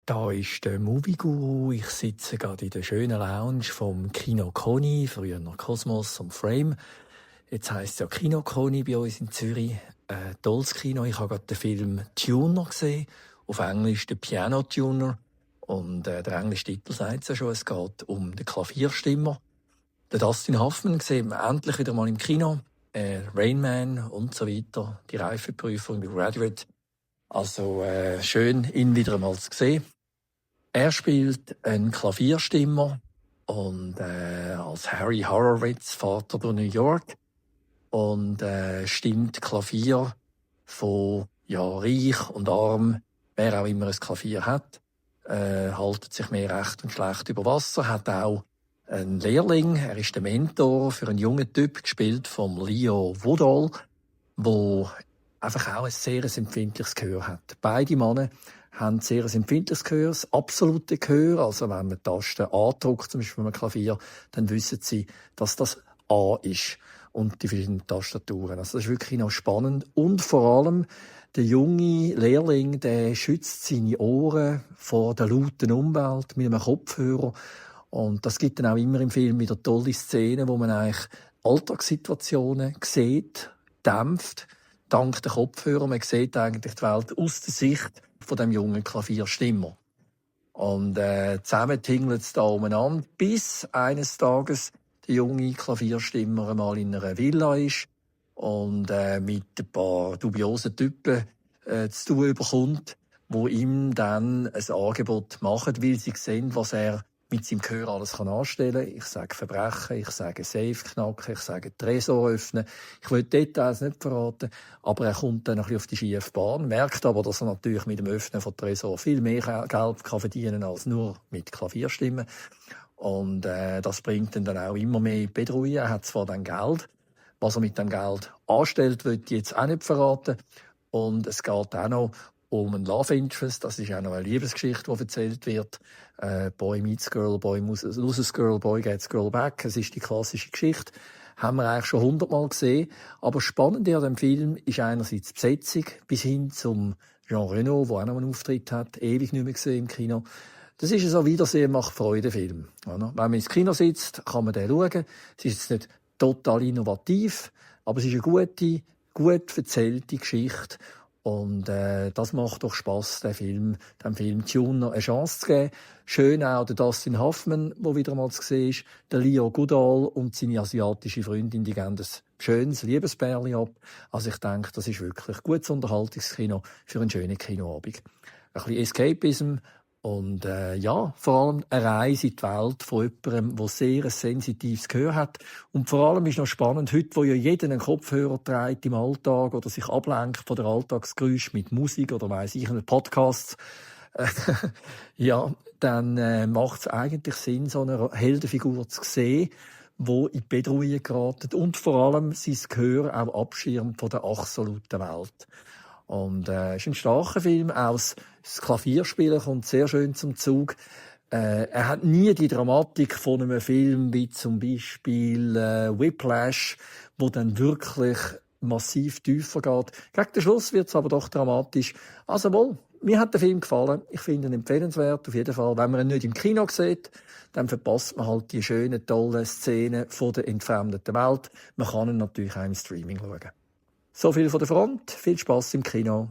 Da ist der Movie Guru. Ich sitze gerade in der schönen Lounge vom Kino Koni, früher noch Kosmos am Frame. Jetzt heisst es ja Kino Koni bei uns in Zürich. Tolles Kino. Ich habe gerade den Film Tuner gesehen. Auf Englisch der Piano Tuner. Und der englische Titel sagt es ja schon. Es geht um den Klavierstimmer. Den Dustin Hoffman sehen wir endlich wieder mal im Kino. Rain Man und so weiter. Die Reifeprüfung bei Graduate. Also schön, ihn wieder einmal zu sehen. Er spielt einen Klavierstimmer und als Harry Horowitz Vater durch New York und stimmt Klavier von reich und arm, wer auch immer ein Klavier hat, haltet sich mehr recht und schlecht über Wasser, hat auch einen Lehrling, er ist der Mentor für einen jungen Typ, gespielt vom Leo Woodall, wo einfach auch ein sehr empfindliches Gehör hat. Beide Männer haben sehr empfindliches Gehör, das absolute Gehör. Also wenn man Tasten andrückt, zum Beispiel beim Klavier, dann wissen sie, dass das A ist und die verschiedenen Tastaturen. Also das ist wirklich noch spannend. Und vor allem der junge Lehrling, der schützt seine Ohren vor der lauten Umwelt mit einem Kopfhörer. Und das gibt dann auch immer im Film wieder tolle Szenen, wo man eigentlich Alltagssituationen sieht, dämpft, dank der Kopfhörer. Man sieht eigentlich die Welt aus der Sicht von dem jungen Klavierstimmer. Und zusammen tingelt es da umeinander, bis eines Tages der junge Klavierstimmer einmal in einer Villa ist und mit ein paar dubiosen Typen zu tun bekommt, wo ihm dann ein Angebot machen, weil sie sehen, was er mit seinem Gehör alles anstellen kann. Ich sage Verbrechen, ich sage Safe knacken, ich sage Tresor öffnen. Ich will Details nicht verraten, aber er kommt dann ein bisschen auf die schiefe Bahn, merkt aber, dass er natürlich mit dem Öffnen von Tresor viel mehr Geld kann verdienen als nur mit Klavierstimmen. Und das bringt ihn dann auch immer mehr in Bedrohung. Er hat zwar dann Geld, was er mit dem Geld anstellt, will ich jetzt auch nicht verraten. Und es geht auch noch um ein Love Interest. Das ist auch noch eine Liebesgeschichte, die erzählt wird. Boy meets Girl, Boy loses Girl, Boy gets Girl back. Es ist die klassische Geschichte. Haben wir eigentlich schon 100-mal gesehen. Aber spannend an dem Film ist einerseits die Besetzung bis hin zum Jean Reno, der auch noch einen Auftritt hat. Ewig nicht mehr gesehen im Kino. Das ist so Wiedersehen macht Freude Film. Wenn man ins Kino sitzt, kann man den schauen. Es ist jetzt nicht total innovativ, aber es ist eine gut erzählte Geschichte. Und das macht doch Spass, dem Film Tuner eine Chance zu geben. Schön auch der Dustin Hoffman, der wieder mal zu sehen ist, der Leo Goodall und seine asiatische Freundin, die geben ein schönes Liebespärchen ab. Also ich denke, das ist wirklich gutes Unterhaltungskino für einen schönen Kinoabend. Ein bisschen Escapism und vor allem eine Reise in die Welt von jemandem, der sehr ein sensitives Gehör hat. Und vor allem ist noch spannend, heute, wo ja jeder einen Kopfhörer trägt im Alltag oder sich ablenkt von der Alltagsgeräusch mit Musik oder weiss ich, einen Podcast, dann macht es eigentlich Sinn, so eine Heldenfigur zu sehen, die in Bedrohung geraten und vor allem sein Gehör auch abschirmt von der absoluten Welt. Und ist ein starker Film. Auch das Klavierspielen kommt sehr schön zum Zug. Er hat nie die Dramatik von einem Film wie zum Beispiel Whiplash, wo dann wirklich massiv tiefer geht. Gegen den Schluss wird es aber doch dramatisch. Also mir hat der Film gefallen. Ich finde ihn empfehlenswert, auf jeden Fall. Wenn man ihn nicht im Kino sieht, dann verpasst man halt die schönen, tollen Szenen von der entfremdeten Welt. Man kann ihn natürlich auch im Streaming schauen. So viel von der Front. Viel Spass im Kino.